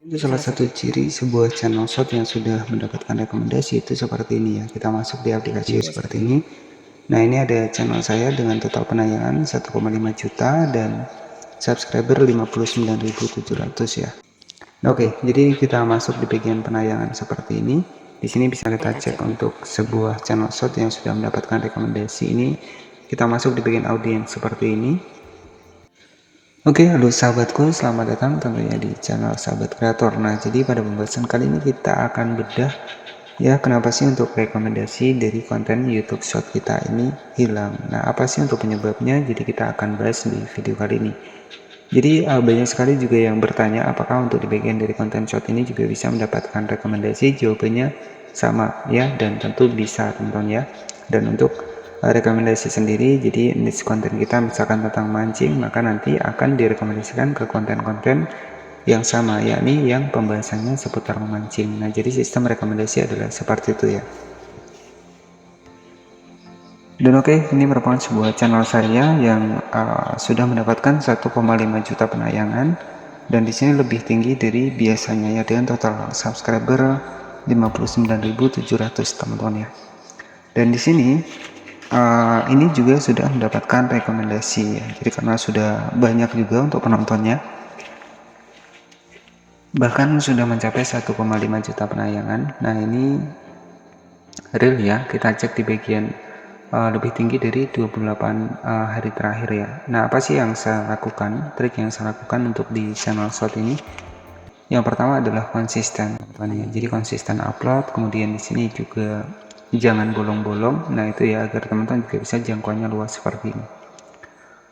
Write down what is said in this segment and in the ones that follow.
Itu salah satu ciri sebuah channel short yang sudah mendapatkan rekomendasi itu seperti ini ya. Kita masuk di aplikasi seperti ini. Nah, ini ada channel saya dengan total penayangan 1,5 juta dan subscriber 59.700 ya. Oke, jadi kita masuk di bagian penayangan seperti ini. Di sini bisa kita cek untuk sebuah channel short yang sudah mendapatkan rekomendasi ini. Kita masuk di bagian audiens seperti ini. Oke, halo sahabatku, selamat datang tentunya di channel Sahabat Kreator. Nah, jadi pada pembahasan kali ini kita akan bedah ya kenapa sih untuk rekomendasi dari konten YouTube Short kita ini hilang. Nah, apa sih untuk penyebabnya? Jadi kita akan bahas di video kali ini. Jadi banyak sekali juga yang bertanya apakah untuk di bagian dari konten short ini juga bisa mendapatkan rekomendasi. Jawabannya sama ya, dan tentu bisa teman-teman ya. Dan untuk rekomendasi sendiri, jadi niche konten kita misalkan tentang mancing, maka nanti akan direkomendasikan ke konten-konten yang sama, yakni yang pembahasannya seputar memancing. Nah, jadi sistem rekomendasi adalah seperti itu ya. Dan oke, ini merupakan sebuah channel saya yang sudah mendapatkan 1,5 juta penayangan, dan di sini lebih tinggi dari biasanya ya, dengan total subscriber 59.700 teman-teman ya. Dan di sini ini juga sudah mendapatkan rekomendasi ya. Jadi karena sudah banyak juga untuk penontonnya, bahkan sudah mencapai 1,5 juta penayangan. Nah, ini real ya, kita cek di bagian lebih tinggi dari 28 hari terakhir ya. Nah, apa sih yang saya lakukan, trik yang saya lakukan untuk di channel short ini? Yang pertama adalah konsisten, teman-teman ya. Jadi konsisten upload, kemudian di sini juga jangan bolong-bolong. Nah, itu ya, agar teman-teman juga bisa jangkauannya luas seperti ini.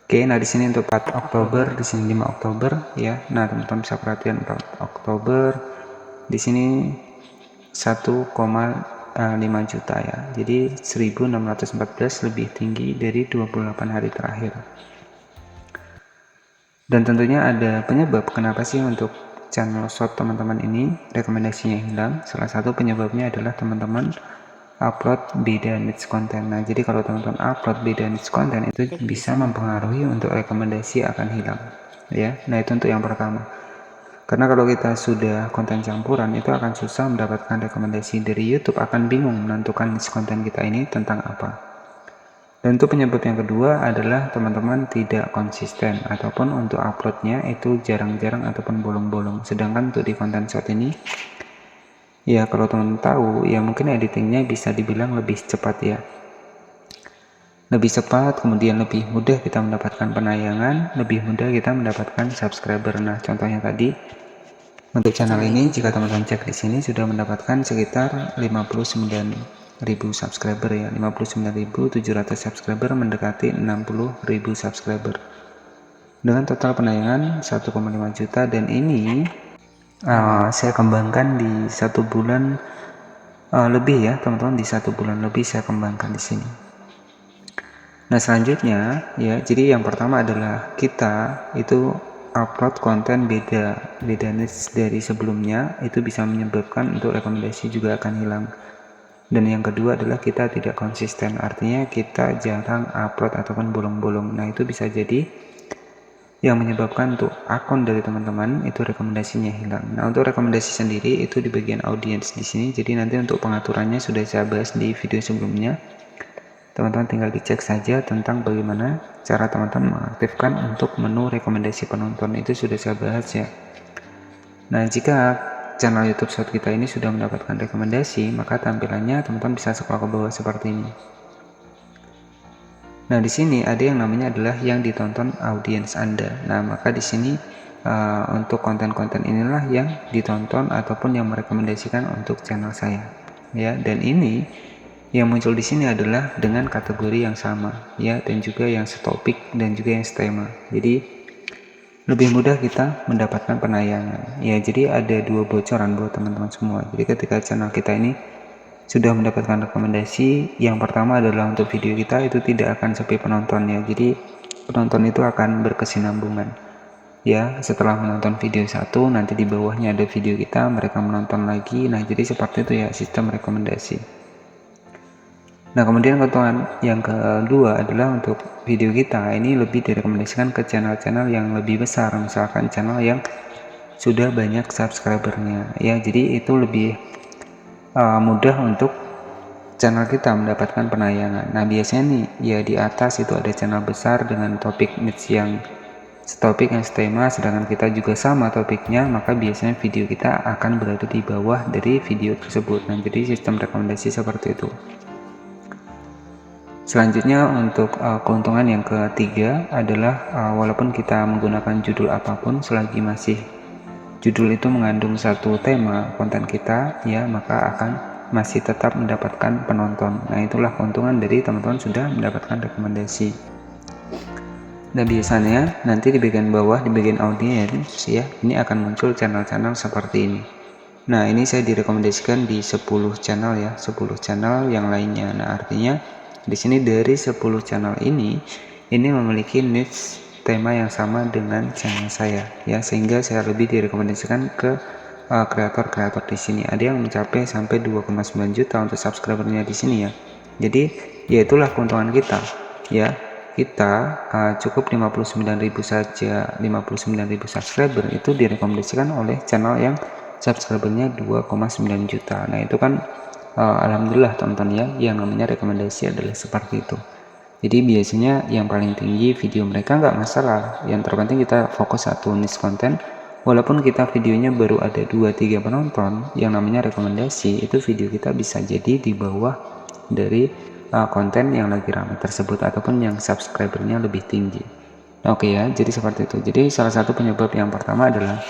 Oke, nah di sini untuk 4 Oktober, di sini 5 Oktober ya. Nah, teman-teman bisa perhatian 4 Oktober di sini 1,5 juta ya. Jadi 1614 lebih tinggi dari 28 hari terakhir. Dan tentunya ada penyebab kenapa sih untuk channel short teman-teman ini rekomendasinya hilang. Salah satu penyebabnya adalah teman-teman upload beda niche konten. Nah, jadi kalau teman-teman upload beda niche konten itu bisa mempengaruhi untuk rekomendasi akan hilang ya. Nah, itu untuk yang pertama. Karena kalau kita sudah konten campuran itu akan susah mendapatkan rekomendasi dari YouTube, akan bingung menentukan niche konten kita ini tentang apa. Dan untuk penyebab yang kedua adalah teman-teman tidak konsisten, ataupun untuk uploadnya itu jarang-jarang ataupun bolong-bolong. Sedangkan untuk di konten short ini ya, kalau teman-teman tahu ya, mungkin editingnya bisa dibilang lebih cepat ya, lebih cepat, kemudian lebih mudah kita mendapatkan penayangan, lebih mudah kita mendapatkan subscriber. Nah, contohnya tadi untuk channel ini, jika teman-teman cek di sini sudah mendapatkan sekitar 59.000 subscriber ya, 59.700 subscriber, mendekati 60.000 subscriber dengan total penayangan 1,5 juta. Dan ini saya kembangkan di 1 bulan lebih ya teman-teman, di 1 bulan lebih saya kembangkan di sini. Nah, selanjutnya ya, jadi yang pertama adalah kita itu upload konten beda niche dari sebelumnya, itu bisa menyebabkan untuk rekomendasi juga akan hilang. Dan yang kedua adalah kita tidak konsisten, artinya kita jarang upload ataupun bolong-bolong. Nah, itu bisa jadi yang menyebabkan untuk akun dari teman-teman itu rekomendasinya hilang. Nah, untuk rekomendasi sendiri itu di bagian audiens di sini. Jadi nanti untuk pengaturannya sudah saya bahas di video sebelumnya. Teman-teman tinggal dicek saja tentang bagaimana cara teman-teman mengaktifkan untuk menu rekomendasi penonton, itu sudah saya bahas ya. Nah, jika channel YouTube Short kita ini sudah mendapatkan rekomendasi, maka tampilannya teman-teman bisa scroll ke bawah seperti ini. Nah, di sini ada yang namanya adalah yang ditonton audiens Anda. Nah, maka di sini untuk konten-konten inilah yang ditonton ataupun yang merekomendasikan untuk channel saya ya. Dan ini yang muncul di sini adalah dengan kategori yang sama ya, dan juga yang setopik dan juga yang setema. Jadi lebih mudah kita mendapatkan penayangan ya. Jadi ada 2 bocoran buat teman-teman semua. Jadi ketika channel kita ini sudah mendapatkan rekomendasi, yang pertama adalah untuk video kita itu tidak akan sepi penonton ya. Jadi penonton itu akan berkesinambungan ya. Setelah menonton video satu, nanti di bawahnya ada video kita, mereka menonton lagi. Nah, jadi seperti itu ya sistem rekomendasi. Nah, kemudian ketentuan yang kedua adalah untuk video kita ini lebih direkomendasikan ke channel-channel yang lebih besar, misalkan channel yang sudah banyak subscribernya ya. Jadi itu lebih mudah untuk channel kita mendapatkan penayangan. Nah biasanya nih ya di atas itu ada channel besar dengan topik niche yang setopik yang setema, sedangkan kita juga sama topiknya, maka biasanya video kita akan berada di bawah dari video tersebut. Nah jadi sistem rekomendasi seperti itu. Selanjutnya untuk keuntungan yang ketiga adalah walaupun kita menggunakan judul apapun, selagi masih judul itu mengandung satu tema konten kita ya, maka akan masih tetap mendapatkan penonton. Nah itulah keuntungan dari teman-teman sudah mendapatkan rekomendasi. Nah biasanya nanti di bagian bawah, di bagian audience ya, ini akan muncul channel-channel seperti ini. Nah ini saya direkomendasikan di 10 channel ya, 10 channel yang lainnya. Nah artinya di sini dari 10 channel ini memiliki niche tema yang sama dengan channel saya ya, sehingga saya lebih direkomendasikan ke kreator-kreator di sini. Ada yang mencapai sampai 2,9 juta untuk subscribernya di sini ya. Jadi ya itulah keuntungan kita ya. Kita cukup 59.000 saja, 59.000 subscriber itu direkomendasikan oleh channel yang subscribernya 2,9 juta. Nah itu kan alhamdulillah teman-teman ya, yang namanya rekomendasi adalah seperti itu. Jadi biasanya yang paling tinggi video mereka nggak masalah, yang terpenting kita fokus satu niche konten. Walaupun kita videonya baru ada 2-3 penonton, yang namanya rekomendasi itu video kita bisa jadi di bawah dari konten yang lagi ramai tersebut ataupun yang subscribernya lebih tinggi. Oke ya, jadi seperti itu. Jadi salah satu penyebab yang pertama adalah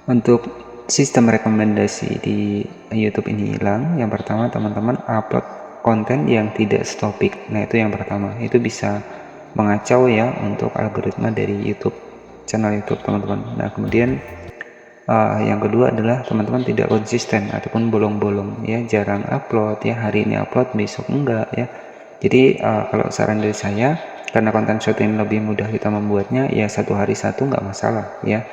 untuk sistem rekomendasi di YouTube ini hilang. Yang pertama teman-teman upload konten yang tidak setopik. Nah itu yang pertama, itu bisa mengacau ya untuk algoritma dari YouTube, channel YouTube teman-teman. Nah kemudian yang kedua adalah teman-teman tidak konsisten ataupun bolong-bolong ya, jarang upload ya, hari ini upload besok enggak ya. Jadi kalau saran dari saya, karena konten short ini lebih mudah kita membuatnya ya, satu hari satu nggak masalah ya.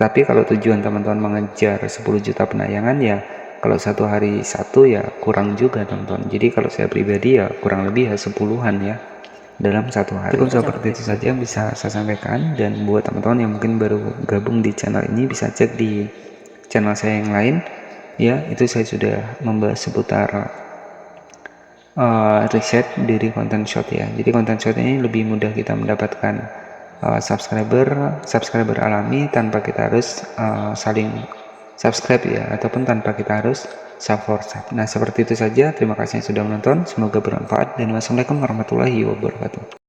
Tapi kalau tujuan teman-teman mengejar 10 juta penayangan ya, kalau satu hari satu ya kurang juga teman-teman. Jadi kalau saya pribadi ya kurang lebih ya 10-an ya dalam satu hari. Cukup seperti itu saja yang bisa saya sampaikan, dan buat teman-teman yang mungkin baru gabung di channel ini bisa cek di channel saya yang lain ya, itu saya sudah membahas seputar riset dari konten short ya. Jadi konten short ini lebih mudah kita mendapatkan subscriber alami tanpa kita harus saling subscribe ya, ataupun tanpa kita harus sub for sub. Nah seperti itu saja, terima kasih yang sudah menonton, semoga bermanfaat, dan wassalamualaikum warahmatullahi wabarakatuh.